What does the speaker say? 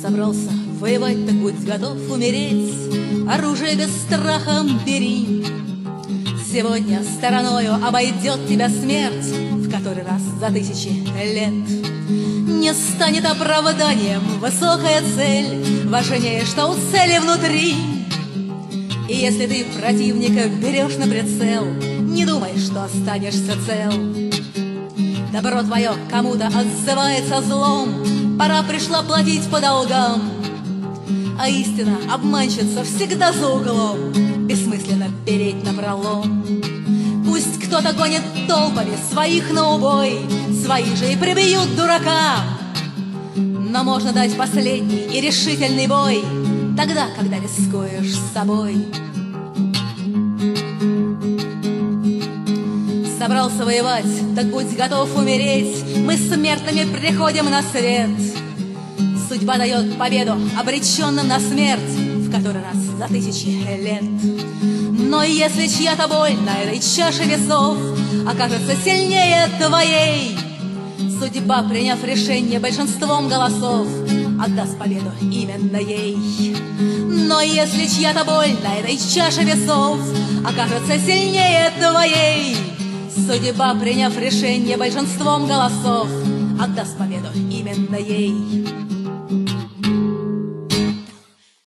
Собрался воевать, так будь готов умереть, оружие без страха бери. Сегодня стороною обойдет тебя смерть в который раз за 1000 лет. Не станет оправданием высокая цель, важнее, что у цели внутри. И если ты противника берешь на прицел, не думай, что останешься цел. Добро твое кому-то отзывается злом, пора пришла платить по долгам. А истина обманщица всегда за углом, бессмысленно переть напролом. Пусть кто-то гонит толпами своих на убой, свои же и прибьют дурака. Но можно дать последний и решительный бой тогда, когда рискуешь с собой. Собрался воевать, так будь готов умереть. Мы смертными приходим на свет. Судьба дает победу обреченным на смерть в который раз за 1000 лет. Но если чья-то боль на этой чаше весов окажется сильнее твоей, судьба, приняв решение большинством голосов, отдаст победу именно ей. Но если чья-то боль на этой чаше весов окажется сильнее твоей, судьба, приняв решение большинством голосов, отдаст победу именно ей.